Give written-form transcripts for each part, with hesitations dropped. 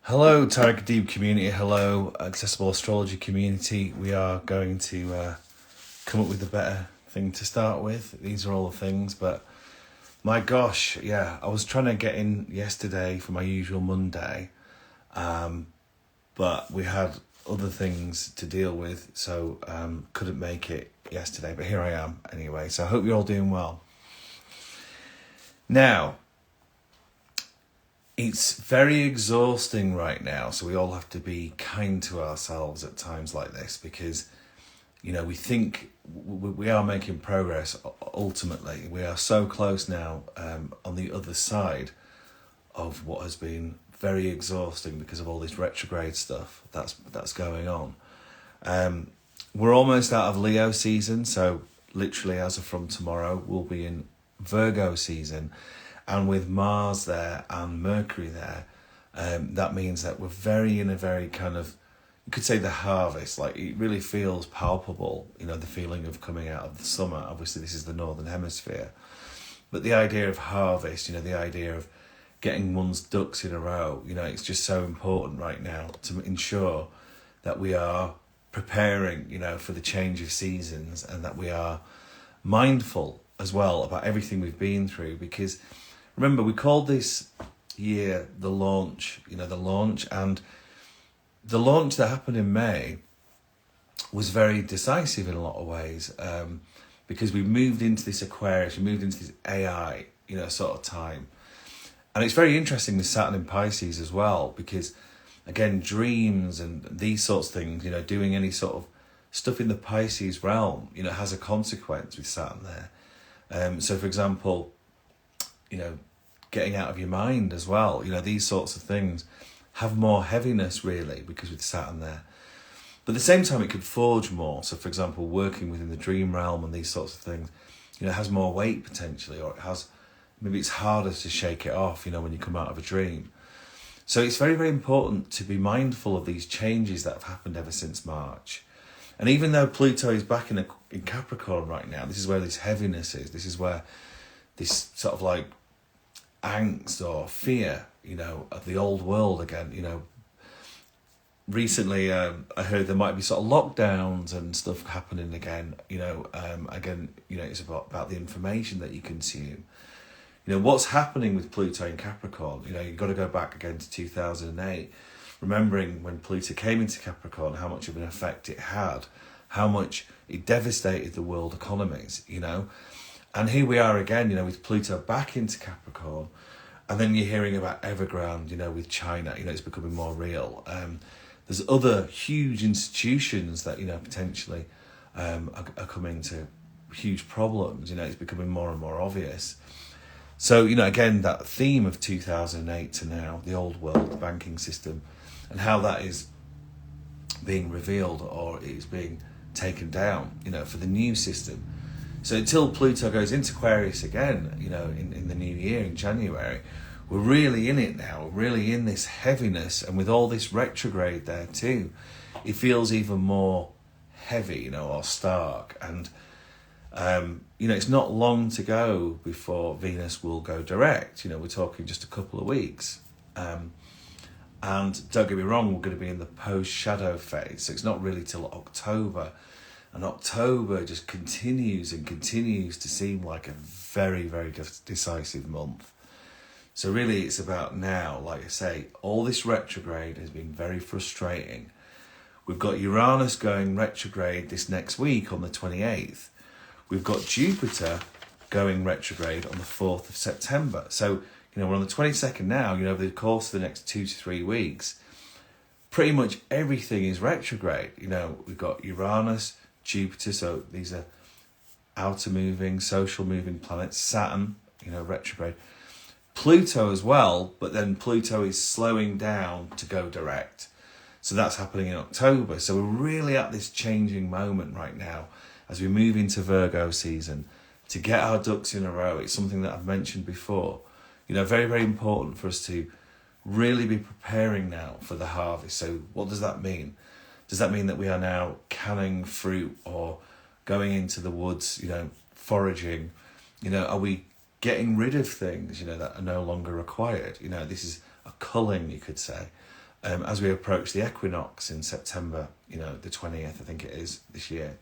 Hello, Tareck Adeeb community. Hello, accessible astrology community. We are going to come up with a better thing to start with. These are all the things, but my gosh, yeah, I was trying to get in yesterday for my usual Monday, but we had other things to deal with, so couldn't make it yesterday. But here I am anyway. So I hope you're all doing well. Now, it's very exhausting right now, so we all have to be kind to ourselves at times like this because, we think we are making progress. Ultimately, we are so close now on the other side of what has been very exhausting because of all this retrograde stuff that's going on. We're almost out of Leo season, so literally as of from tomorrow, we'll be in Virgo season. And with Mars there and Mercury there, that means that we're in a very kind of, you could say the harvest, like it really feels palpable, the feeling of coming out of the summer. Obviously, this is the Northern Hemisphere. But the idea of harvest, the idea of getting one's ducks in a row, it's just so important right now to ensure that we are preparing, for the change of seasons and that we are mindful as well about everything we've been through because remember, we called this year the launch, and the launch that happened in May was very decisive in a lot of ways because we moved into this Aquarius, we moved into this AI, sort of time. And it's very interesting with Saturn in Pisces as well because, again, dreams and these sorts of things, doing any sort of stuff in the Pisces realm, has a consequence with Saturn there. So, for example, getting out of your mind as well, these sorts of things have more heaviness really because with Saturn there. But at the same time, it could forge more. So, for example, working within the dream realm and these sorts of things, it has more weight potentially, or maybe it's harder to shake it off, when you come out of a dream. So it's very, very important to be mindful of these changes that have happened ever since March. And even though Pluto is back in Capricorn right now, this is where this heaviness is. This is where this sort of like angst or fear, of the old world again, Recently, I heard there might be sort of lockdowns and stuff happening again, it's about the information that you consume. What's happening with Pluto in Capricorn, you've got to go back again to 2008, remembering when Pluto came into Capricorn, how much of an effect it had, how much it devastated the world economies, And here we are again, with Pluto back into Capricorn. And then you're hearing about Evergrande, with China, it's becoming more real. There's other huge institutions that, potentially are coming to huge problems. It's becoming more and more obvious. So, again, that theme of 2008 to now, the old world, the banking system, and how that is being revealed or is being taken down, for the new system. So until Pluto goes into Aquarius again, in the new year, in January, we're really in it now. We're really in this heaviness. And with all this retrograde there too, it feels even more heavy, or stark. And, it's not long to go before Venus will go direct. We're talking just a couple of weeks. And don't get me wrong, we're going to be in the post-shadow phase. So it's not really till October. And October just continues to seem like a very, very decisive month. So really it's about now, like I say, all this retrograde has been very frustrating. We've got Uranus going retrograde this next week on the 28th. We've got Jupiter going retrograde on the 4th of September. So, we're on the 22nd now, over the course of the next 2 to 3 weeks, pretty much everything is retrograde. We've got Uranus, Jupiter, so these are outer moving, social moving planets. Saturn, retrograde. Pluto as well, but then Pluto is slowing down to go direct. So that's happening in October. So we're really at this changing moment right now as we move into Virgo season to get our ducks in a row. It's something that I've mentioned before. Very, very important for us to really be preparing now for the harvest. So what does that mean? Does that mean that we are now canning fruit or going into the woods, foraging? Are we getting rid of things, that are no longer required? This is a culling, you could say. as we approach the equinox in September, the 20th, I think it is, this year.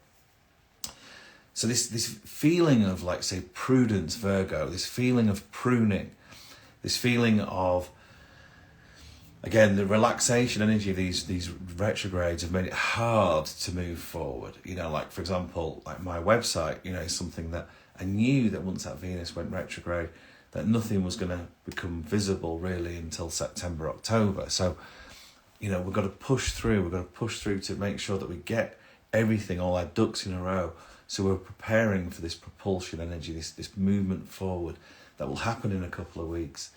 So this feeling of, like, say, prudence, Virgo, this feeling of pruning, this feeling of, again, the relaxation energy of these retrogrades have made it hard to move forward. Like, for example, like my website, is something that I knew that once that Venus went retrograde, that nothing was going to become visible really until September, October. So, we've got to push through. We've got to push through to make sure that we get everything, all our ducks in a row. So we're preparing for this propulsion energy, this movement forward that will happen in a couple of weeks,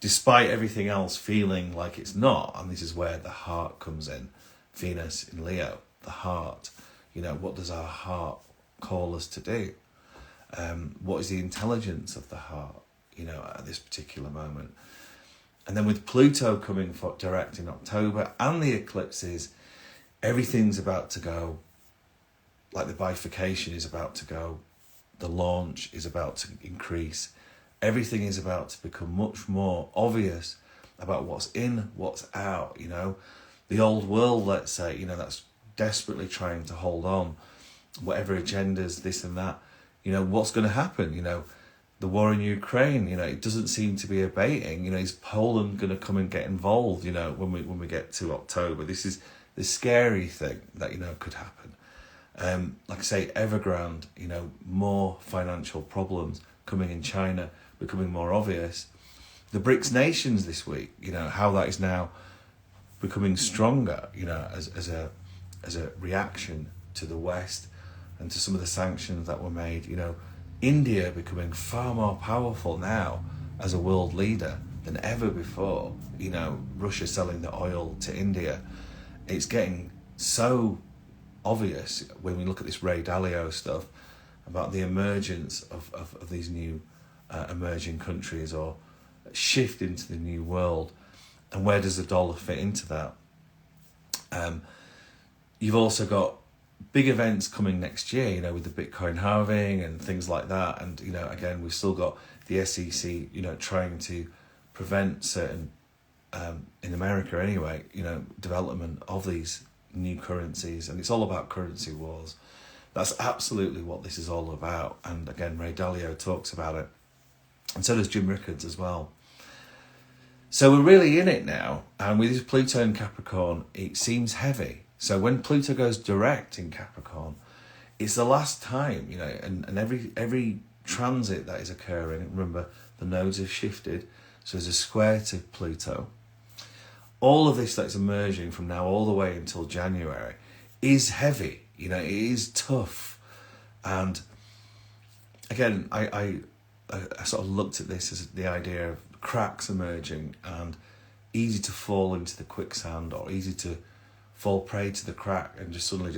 despite everything else feeling like it's not. And this is where the heart comes in. Venus in Leo, the heart. What does our heart call us to do? What is the intelligence of the heart, at this particular moment? And then with Pluto coming direct in October and the eclipses, everything's about to go. Like, the bifurcation is about to go. The launch is about to increase. Everything is about to become much more obvious about what's in, what's out, The old world, let's say, that's desperately trying to hold on. Whatever agendas, this and that, what's going to happen, The war in Ukraine, it doesn't seem to be abating. Is Poland going to come and get involved, when we get to October? This is the scary thing that, could happen. Like I say, Evergrande, more financial problems coming in China, becoming more obvious. The BRICS nations this week, how that is now becoming stronger, as a reaction to the West and to some of the sanctions that were made. India becoming far more powerful now as a world leader than ever before. Russia selling the oil to India. It's getting so obvious when we look at this Ray Dalio stuff about the emergence of these new emerging countries, or shift into the new world, and where does the dollar fit into that? You've also got big events coming next year, with the Bitcoin halving and things like that, and again, we've still got the SEC trying to prevent certain in America anyway, development of these new currencies, and it's all about currency wars. That's absolutely what this is all about. And again, Ray Dalio talks about it, and so does Jim Rickards as well. So we're really in it now, and with this Pluto in Capricorn, it seems heavy. So when Pluto goes direct in Capricorn, it's the last time, and every transit that is occurring, remember, the nodes have shifted, so there's a square to Pluto. All of this that's emerging from now all the way until January is heavy, it is tough. And again, I sort of looked at this as the idea of cracks emerging, and easy to fall into the quicksand, or easy to fall prey to the crack and just suddenly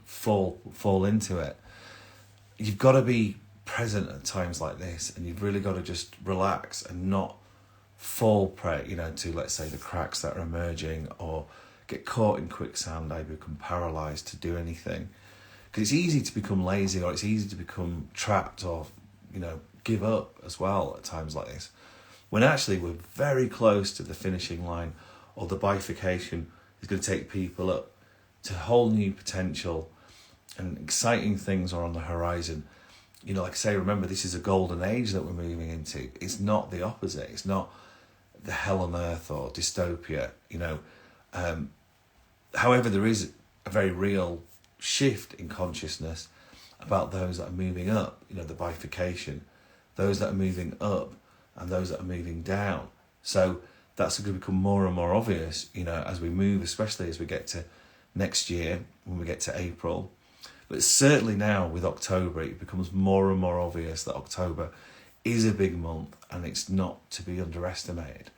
fall into it. You've got to be present at times like this, and you've really got to just relax and not fall prey, to, let's say, the cracks that are emerging, or get caught in quicksand. I become paralyzed to do anything, because it's easy to become lazy, or it's easy to become trapped, or give up as well at times like this, when actually we're very close to the finishing line, or the bifurcation is going to take people up to whole new potential, and exciting things are on the horizon. Like I say, remember, this is a golden age that we're moving into. It's not the opposite. It's not the hell on earth or dystopia, However, there is a very real shift in consciousness about those that are moving up, the bifurcation, those that are moving up and those that are moving down. So that's going to become more and more obvious, as we move, especially as we get to next year, when we get to April. But certainly now with October, it becomes more and more obvious that October is a big month, and it's not to be underestimated.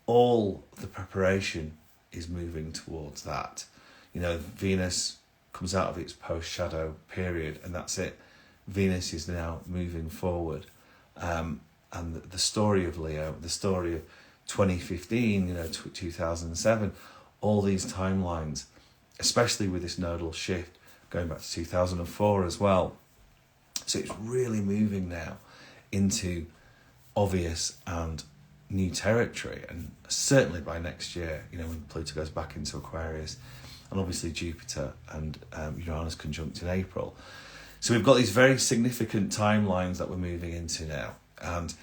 All the preparation is moving towards that. Venus comes out of its post-shadow period, and that's it. Venus is now moving forward. And the story of Leo, the story of 2015, 2007, all these timelines, especially with this nodal shift going back to 2004 as well. So it's really moving now into obvious and new territory, and certainly by next year, when Pluto goes back into Aquarius, and obviously Jupiter and Uranus conjunct in April. So we've got these very significant timelines that we're moving into now. And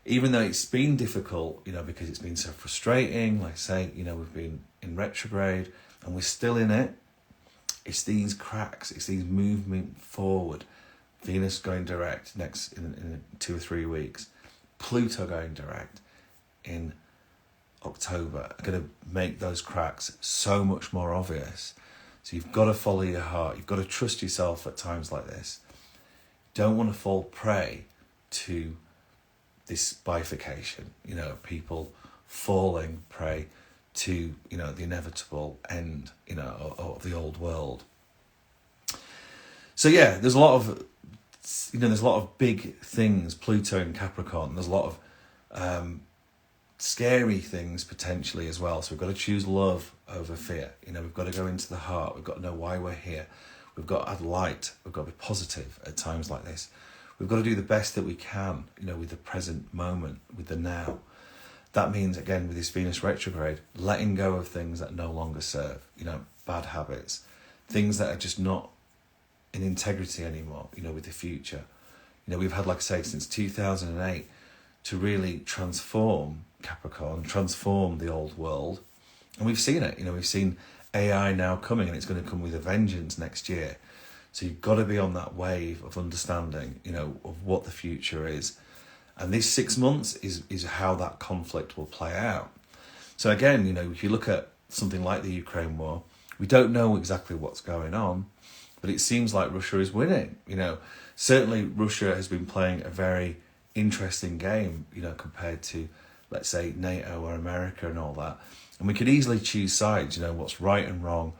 even though it's been difficult, because it's been so frustrating, like I say, we've been in retrograde and we're still in it, it's these cracks, it's these movement forward. Venus going direct next in 2 or 3 weeks. Pluto going direct in October are going to make those cracks so much more obvious. So you've got to follow your heart. You've got to trust yourself at times like this. Don't want to fall prey to this bifurcation, people falling prey to, the inevitable end, of the old world. So yeah, there's a lot of big things, Pluto and Capricorn. There's a lot of scary things potentially as well. So we've got to choose love over fear. We've got to go into the heart. We've got to know why we're here. We've got to add light. We've got to be positive at times like this. We've got to do the best that we can, with the present moment, with the now. That means, again, with this Venus retrograde, letting go of things that no longer serve, bad habits, things that are just not in integrity anymore, with the future. We've had, like I say, since 2008 to really transform Capricorn, transform the old world. And we've seen it, we've seen AI now coming, and it's going to come with a vengeance next year. So you've got to be on that wave of understanding, of what the future is. And this 6 months is how that conflict will play out. So again, if you look at something like the Ukraine war, we don't know exactly what's going on, but it seems like Russia is winning. Certainly Russia has been playing a very interesting game, compared to, let's say, NATO or America and all that. And we could easily choose sides, what's right and wrong.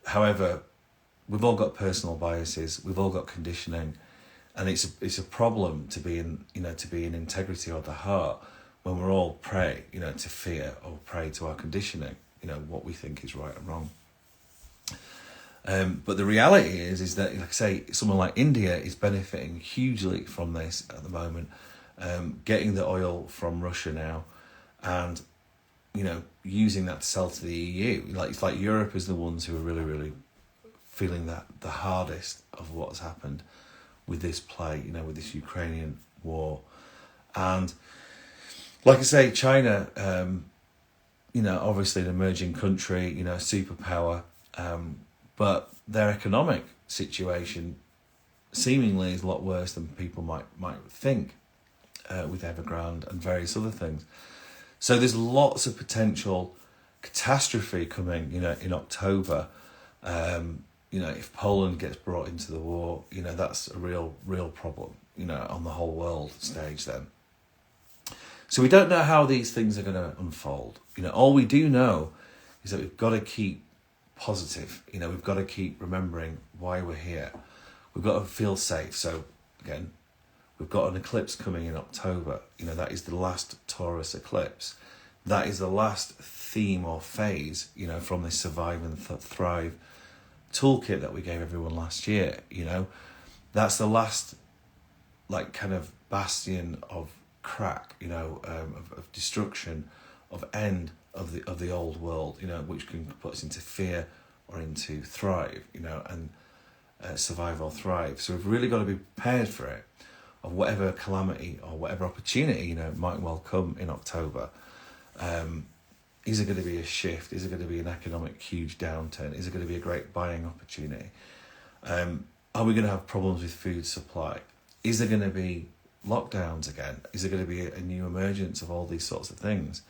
However, we've all got personal biases. We've all got conditioning, and it's a problem to be in integrity or the heart when we're all prey, to fear or prey to our conditioning. What we think is right and wrong. But the reality is that, like I say, someone like India is benefiting hugely from this at the moment, getting the oil from Russia now, and using that to sell to the EU. It's like Europe is the ones who are really, really feeling that the hardest of what's happened with this play, with this Ukrainian war. And like I say, China, obviously an emerging country, superpower, but their economic situation seemingly is a lot worse than people might think, with Evergrande and various other things. So there's lots of potential catastrophe coming, in October. If Poland gets brought into the war, that's a real problem, on the whole world stage then. So we don't know how these things are going to unfold. All we do know is that we've got to keep positive. We've got to keep remembering why we're here. We've got to feel safe. So again, we've got an eclipse coming in October. That is the last Taurus eclipse. That is the last theme or phase, from this Survive and Thrive toolkit that we gave everyone last year. That's the last, kind of bastion of crack, of destruction, of end of the old world, which can put us into fear or into thrive, and survive or thrive. So we've really got to be prepared for it, of whatever calamity or whatever opportunity, might well come in October. Is there going to be a shift? Is there going to be an economic huge downturn? Is there going to be a great buying opportunity? Are we going to have problems with food supply? Is there going to be lockdowns again? Is there going to be a new emergence of all these sorts of things?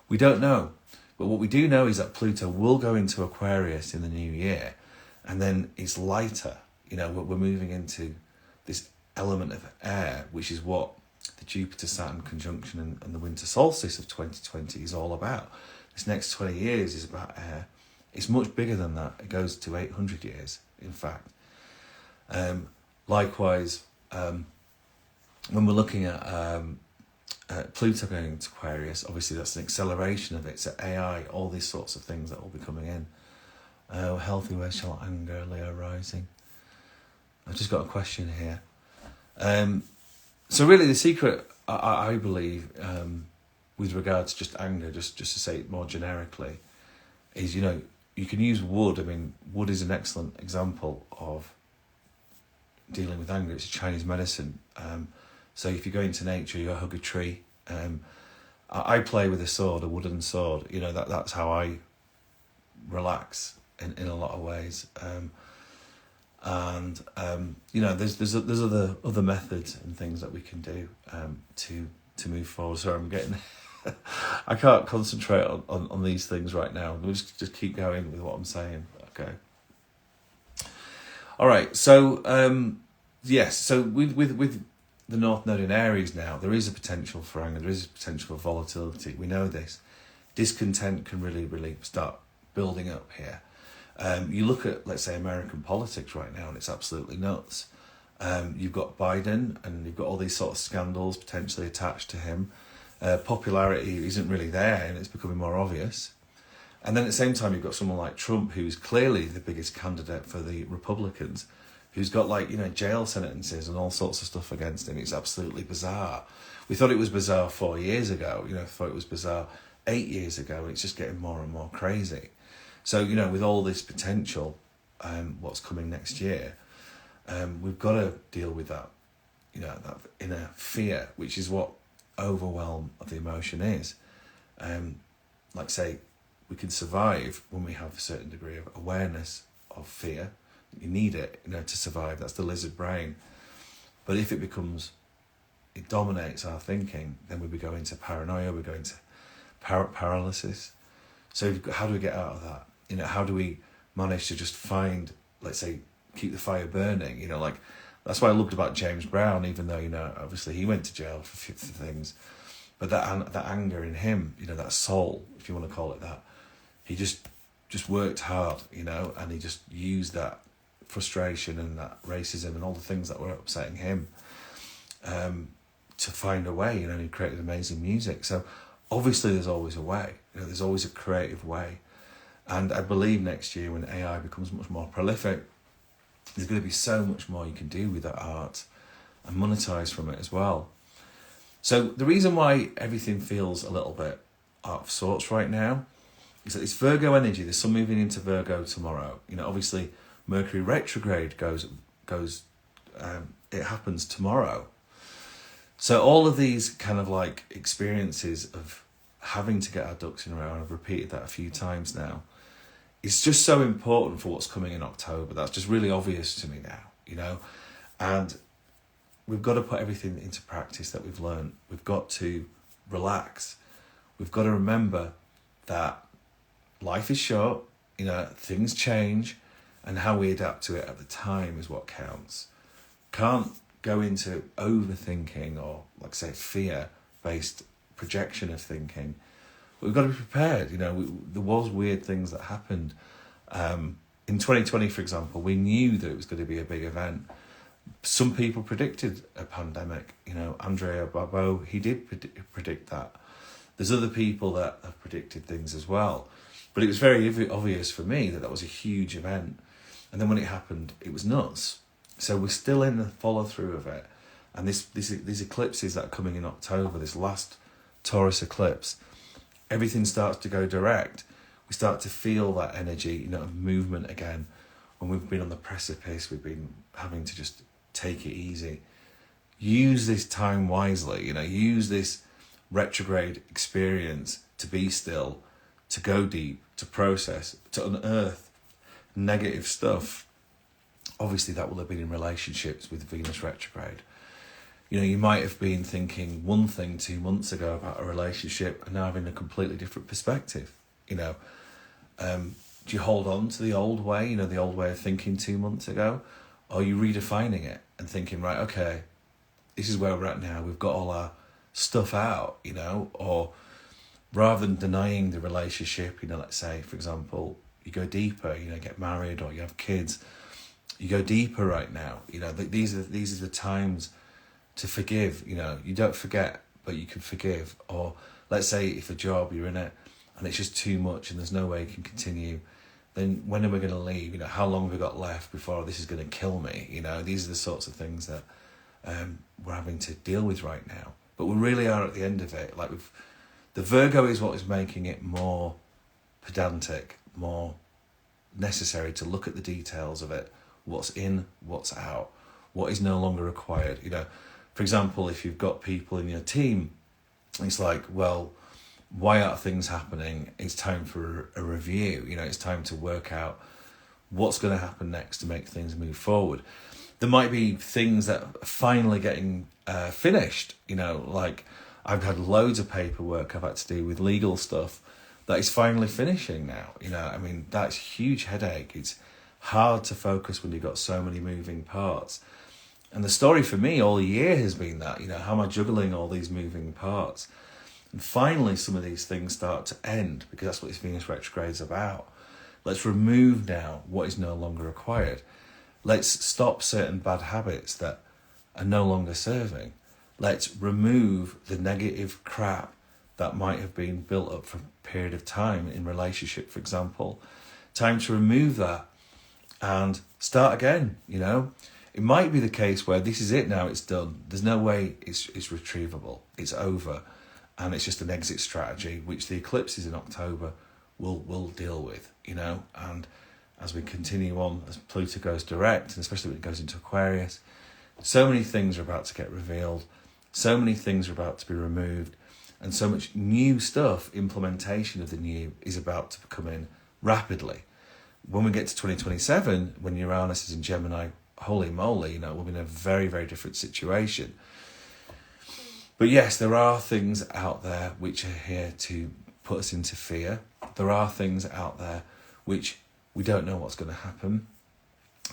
We don't know. But what we do know is that Pluto will go into Aquarius in the new year, and then it's lighter. We're moving into this element of air, which is what the Jupiter-Saturn conjunction and the winter solstice of 2020 is all about. This next 20 years is about air. It's much bigger than that. It goes to 800 years, in fact. Likewise, when we're looking at Pluto going into Aquarius, obviously that's an acceleration of it. So AI, all these sorts of things that will be coming in. Healthy, where shall anger, Leo rising? I've just got a question here. So really the secret I believe, with regards to just anger, just to say it more generically, is, you can use wood. I mean, wood is an excellent example of dealing with anger. It's a Chinese medicine. So if you go into nature, you hug a tree. I play with a sword, a wooden sword. That's how I relax in a lot of ways. There's other methods and things that we can do to move forward. So I'm getting, I can't concentrate on these things right now. We'll just keep going with what I'm saying. Okay. All right. So yes. So with the North Node in Aries now, there is a potential for anger. There is a potential for volatility. We know this. Discontent can really start building up here. You look at, let's say, American politics right now, and it's absolutely nuts. You've got Biden, and you've got all these sort of scandals potentially attached to him. Popularity isn't really there, and it's becoming more obvious. And then at the same time, you've got someone like Trump, who's clearly the biggest candidate for the Republicans, who's got jail sentences and all sorts of stuff against him. It's absolutely bizarre. We thought it was bizarre 4 years ago. Thought it was bizarre 8 years ago, and it's just getting more and more crazy. So, with all this potential, what's coming next year, we've got to deal with that, that inner fear, which is what overwhelm of the emotion is. Say, we can survive when we have a certain degree of awareness of fear. You need it, to survive. That's the lizard brain. But if it dominates our thinking, then we go into paranoia, we go into paralysis. So how do we get out of that? How do we manage to just find, let's say, keep the fire burning? That's what I loved about James Brown, even though, obviously he went to jail for things. But that anger in him, that soul, if you want to call it that, he just worked hard, and he just used that frustration and that racism and all the things that were upsetting him to find a way, and he created amazing music. So obviously there's always a way, there's always a creative way. And I believe next year when AI becomes much more prolific, there's going to be so much more you can do with that art and monetize from it as well. So the reason why everything feels a little bit out of sorts right now is that it's Virgo energy. There's sun moving into Virgo tomorrow. Obviously Mercury retrograde goes. It happens tomorrow. So all of these kind of experiences of having to get our ducks in a row, and I've repeated that a few times now, it's just so important for what's coming in October. That's just really obvious to me now, and we've got to put everything into practice that we've learned. We've got to relax. We've got to remember that life is short, things change, and how we adapt to it at the time is what counts. Can't go into overthinking or, fear-based projection of thinking. But we've got to be prepared. There was weird things that happened. In 2020, for example, we knew that it was going to be a big event. Some people predicted a pandemic. Andrea Barbeau, he did predict that. There's other people that have predicted things as well. But it was very obvious for me that was a huge event. And then when it happened, it was nuts. So we're still in the follow-through of it. And these eclipses that are coming in October, this last Taurus eclipse, everything starts to go direct. We start to feel that energy, of movement again. When we've been on the precipice, we've been having to just take it easy. Use this time wisely, use this retrograde experience to be still, to go deep, to process, to unearth negative stuff. Obviously that will have been in relationships with Venus retrograde. You might have been thinking one thing 2 months ago about a relationship and now having a completely different perspective. Do you hold on to the old way, the old way of thinking 2 months ago? Or are you redefining it and thinking, right, okay, this is where we're at now. We've got all our stuff out, or rather than denying the relationship, let's say, for example, you go deeper, get married or you have kids, you go deeper right now. These are the times to forgive. You don't forget, but you can forgive. Or let's say if a job, you're in it and it's just too much and there's no way you can continue, then when are we going to leave? How long have we got left before this is going to kill me? These are the sorts of things that we're having to deal with right now. but we really are at the end of it. Like the Virgo is what is making it more pedantic, more necessary to look at the details of it, what's in, what's out, what is no longer required. You know, for example, if you've got people in your team, it's like, well, why aren't things happening? It's time for a review. You know, it's time to work out what's going to happen next to make things move forward. There might be things that are finally getting finished. You know, like I've had loads of paperwork I've had to do with legal stuff that is finally finishing now. You know, I mean, that's a huge headache. It's hard to focus when you've got so many moving parts. And the story for me all year has been that, you know, how am I juggling all these moving parts? And finally, some of these things start to end, because that's what this Venus retrograde is about. Let's remove now what is no longer required. Let's stop certain bad habits that are no longer serving. Let's remove the negative crap that might have been built up for a period of time in relationship, for example. Time to remove that and start again, you know. It might be the case where this is it now, it's done. There's no way it's retrievable. It's over. And it's just an exit strategy, which the eclipses in October will deal with, you know. And as we continue on, as Pluto goes direct, and especially when it goes into Aquarius, so many things are about to get revealed. So many things are about to be removed. And so much new stuff, implementation of the new, is about to come in rapidly. When we get to 2027, when Uranus is in Gemini, holy moly, you know, we'll be in a very, very different situation. But yes, there are things out there which are here to put us into fear. There are things out there which we don't know what's going to happen.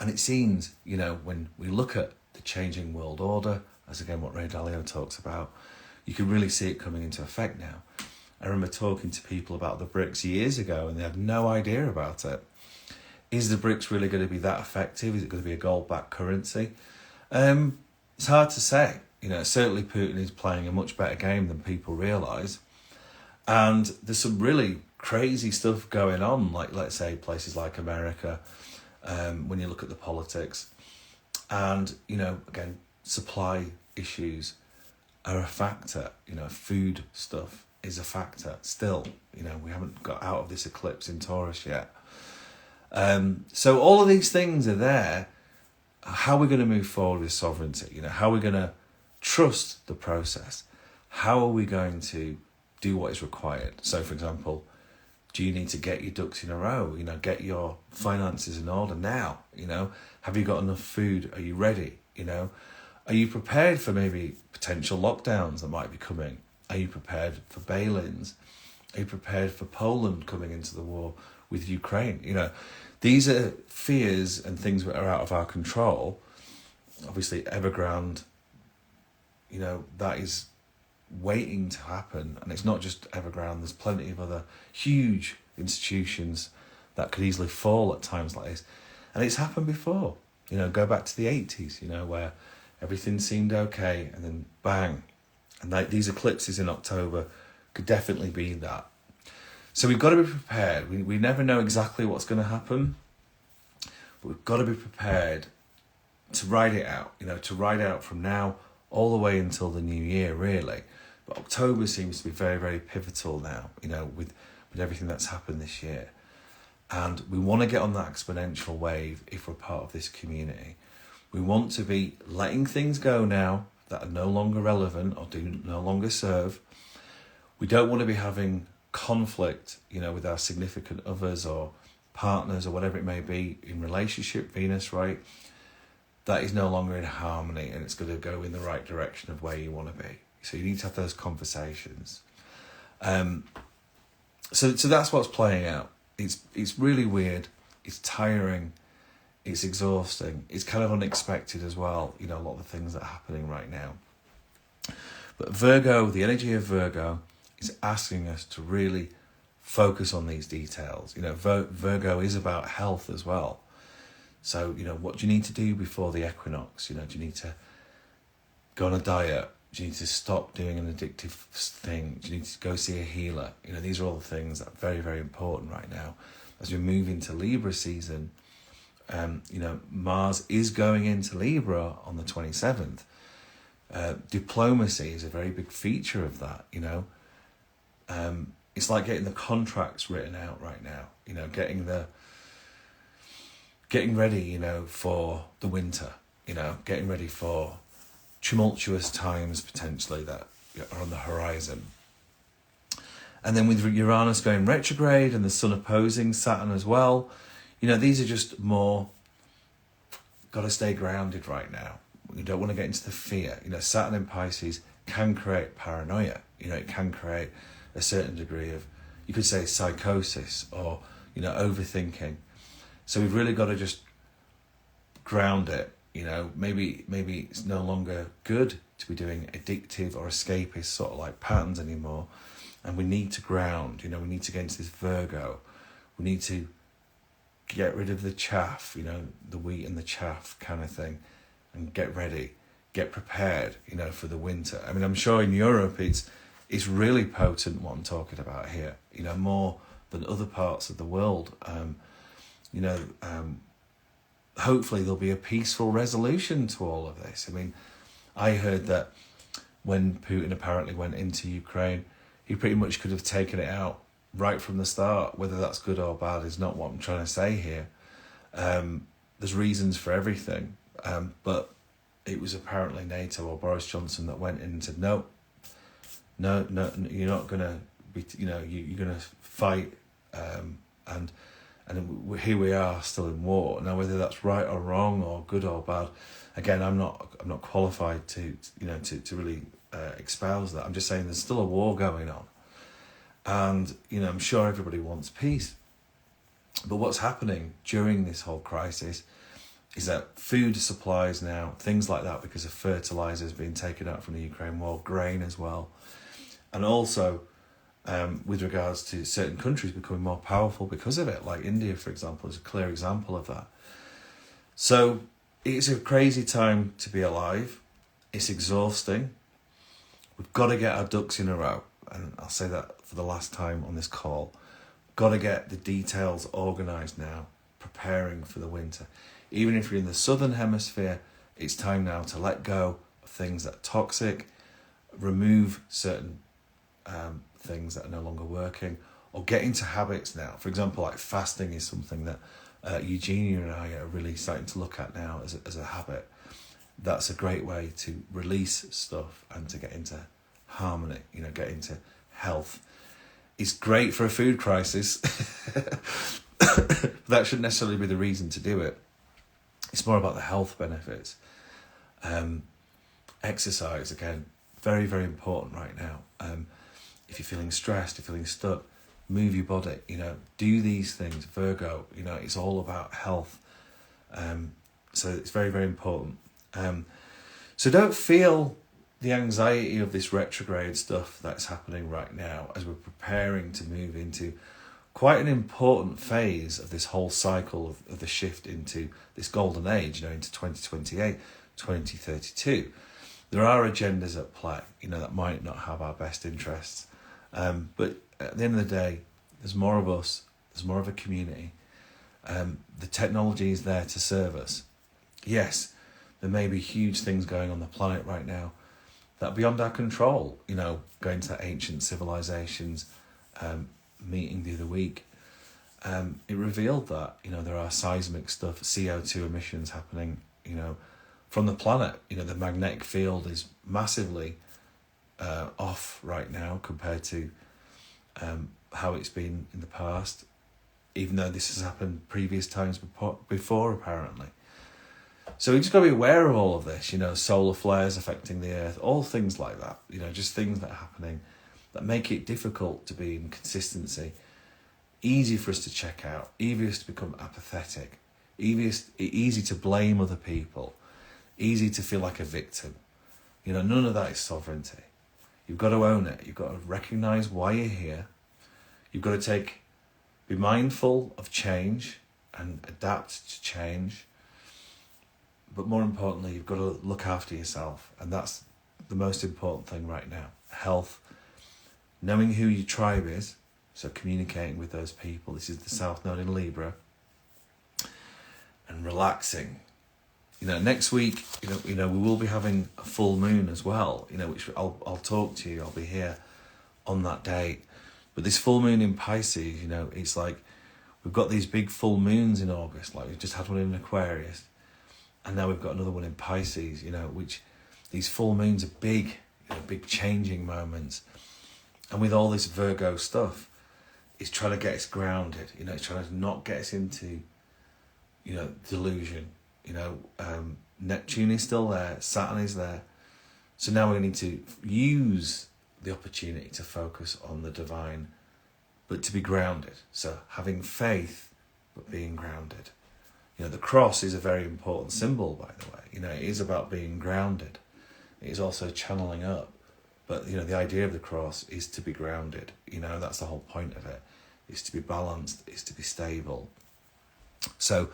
And it seems, you know, when we look at the changing world order, as again what Ray Dalio talks about, you can really see it coming into effect now. I remember talking to people about the BRICS years ago and they had no idea about it. Is the BRICS really going to be that effective? Is it going to be a gold-backed currency? It's hard to say. You know, certainly Putin is playing a much better game than people realise. And there's some really crazy stuff going on, like, let's say, places like America, when you look at the politics. And, you know, again, supply issues are a factor. You know, food stuff is a factor still. You know, we haven't got out of this eclipse in Taurus yet. So all of these things are there. How are we going to move forward with sovereignty? You know, how are we going to trust the process? How are we going to do what is required? So, for example, do you need to get your ducks in a row? You know, get your finances in order now. You know, have you got enough food? Are you ready? You know, are you prepared for maybe potential lockdowns that might be coming? Are you prepared for bail-ins? Are you prepared for Poland coming into the war with Ukraine? You know, these are fears and things that are out of our control. Obviously, Evergrande, you know, that is waiting to happen. And it's not just Evergrande, there's plenty of other huge institutions that could easily fall at times like this. And it's happened before. You know, go back to the 80s, you know, where everything seemed okay and then bang. And these eclipses in October could definitely be that. So we've got to be prepared. We never know exactly what's going to happen, but we've got to be prepared to ride it out, you know, to ride out from now all the way until the new year, really. But October seems to be very, very pivotal now, you know, with everything that's happened this year. And we want to get on that exponential wave if we're part of this community. We want to be letting things go now that are no longer relevant or do no longer serve. We don't want to be having conflict, you know, with our significant others or partners or whatever it may be in relationship, Venus, right? That is no longer in harmony and it's going to go in the right direction of where you want to be. So you need to have those conversations. So that's what's playing out. It's really weird. It's tiring. It's exhausting. It's kind of unexpected as well, you know, a lot of the things that are happening right now. But Virgo, the energy of Virgo, is asking us to really focus on these details. You know, Virgo is about health as well. So, you know, what do you need to do before the equinox? You know, do you need to go on a diet? Do you need to stop doing an addictive thing? Do you need to go see a healer? You know, these are all the things that are very, very important right now. As we move into Libra season, you know, Mars is going into Libra on the 27th. Diplomacy is a very big feature of that, you know. It's like getting the contracts written out right now, you know, getting ready, you know, for the winter, you know, getting ready for tumultuous times potentially that are on the horizon. And then with Uranus going retrograde and the Sun opposing Saturn as well, you know, these are just more, got to stay grounded right now. You don't want to get into the fear. You know, Saturn in Pisces can create paranoia. You know, it can create a certain degree of, you could say, psychosis or, you know, overthinking. So we've really got to just ground it. You know, maybe it's no longer good to be doing addictive or escapist sort of like patterns anymore. And we need to ground, you know, we need to get into this Virgo. We need to get rid of the chaff, you know, the wheat and the chaff kind of thing, and get ready, get prepared, you know, for the winter. I mean, I'm sure in Europe it's really potent what I'm talking about here, you know, more than other parts of the world. Hopefully there'll be a peaceful resolution to all of this. I mean, I heard that when Putin apparently went into Ukraine, he pretty much could have taken it out right from the start. Whether that's good or bad is not what I'm trying to say here. There's reasons for everything. But it was apparently NATO or Boris Johnson that went in and said, no, you're not going to be, you know, you're going to fight. And here we are still in war. Now, whether that's right or wrong or good or bad, again, I'm not qualified to really espouse that. I'm just saying there's still a war going on. And, you know, I'm sure everybody wants peace. But what's happening during this whole crisis is that food supplies now, things like that, because of fertilizers being taken out from the Ukraine war, grain as well. And also, with regards to certain countries becoming more powerful because of it, like India, for example, is a clear example of that. So it's a crazy time to be alive. It's exhausting. We've got to get our ducks in a row. And I'll say that for the last time on this call. Got to get the details organised now, preparing for the winter. Even if you're in the southern hemisphere, it's time now to let go of things that are toxic, remove certain things that are no longer working, or get into habits now. For example, like fasting is something that Eugenia and I are really starting to look at now as a habit. That's a great way to release stuff and to get into harmony, you know, get into health. It's great for a food crisis. That shouldn't necessarily be the reason to do it. It's more about the health benefits. Exercise, again, very, very important right now. If you're feeling stressed, if you're feeling stuck, move your body, you know, do these things. Virgo, you know, it's all about health. So it's very, very important. So don't feel the anxiety of this retrograde stuff that's happening right now as we're preparing to move into quite an important phase of this whole cycle of the shift into this golden age, you know, into 2028, 2032. There are agendas at play, you know, that might not have our best interests. But at the end of the day, there's more of us, there's more of a community. The technology is there to serve us. Yes, there may be huge things going on the planet right now that are beyond our control, you know, going to ancient civilizations, meeting the other week. It revealed that, you know, there are seismic stuff, CO2 emissions happening, you know, from the planet. You know, the magnetic field is massively off right now compared to how it's been in the past, even though this has happened previous times before apparently. So we just got to be aware of all of this, you know, solar flares affecting the earth, all things like that, you know, just things that are happening that make it difficult to be in consistency, easy for us to check out, easy to become apathetic, easy to blame other people, easy to feel like a victim. You know, none of that is sovereignty. You've got to own it. You've got to recognise why you're here. You've got to be mindful of change and adapt to change. But more importantly, you've got to look after yourself. And that's the most important thing right now. Health, knowing who your tribe is, so communicating with those people. This is the South Node in Libra. And relaxing. next week, we will be having a full moon as well, which I'll talk to you. I'll be here on that date. But this full moon in Pisces, it's like we've got these big full moons in August. Like we've just had one in Aquarius, and now we've got another one in Pisces. Which these full moons are big, big changing moments. And with all this Virgo stuff, it's trying to get us grounded. It's trying to not get us into, delusion. Neptune is still there, Saturn is there. So now we need to use the opportunity to focus on the divine, but to be grounded. So having faith, but being grounded. The cross is a very important symbol, by the way. It is about being grounded. It is also channeling up. But, the idea of the cross is to be grounded. That's the whole point of it. It's to be balanced. It's to be stable. So,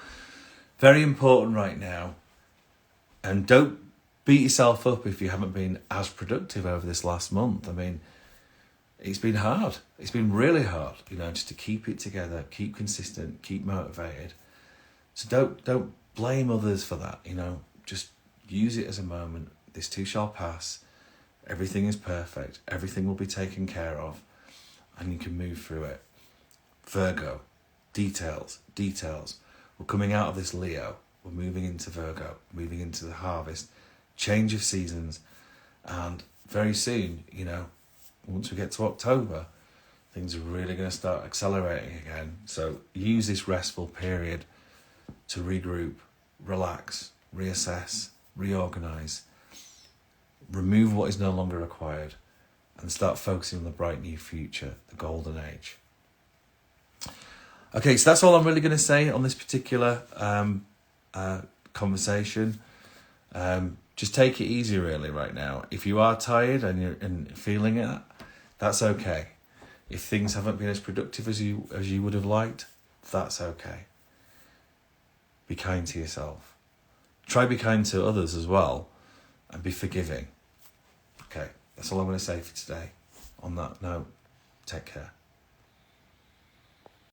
very important right now. And don't beat yourself up if you haven't been as productive over this last month. I mean, it's been hard. It's been really hard, just to keep it together, keep consistent, keep motivated. So don't blame others for that, Just use it as a moment. This too shall pass. Everything is perfect. Everything will be taken care of. And you can move through it. Virgo. Details. We're coming out of this Leo. We're moving into Virgo. Moving into the harvest. Change of seasons. And very soon, once we get to October, things are really going to start accelerating again. So use this restful period to regroup, relax, reassess, reorganize. Remove what is no longer required and start focusing on the bright new future, the golden age. Okay, so that's all I'm really going to say on this particular conversation. Just take it easy really right now. If you are tired and you're feeling it, that's okay. If things haven't been as productive as you would have liked, that's okay. Be kind to yourself. Try be kind to others as well and be forgiving. Okay, that's all I'm going to say for today. On that note, take care.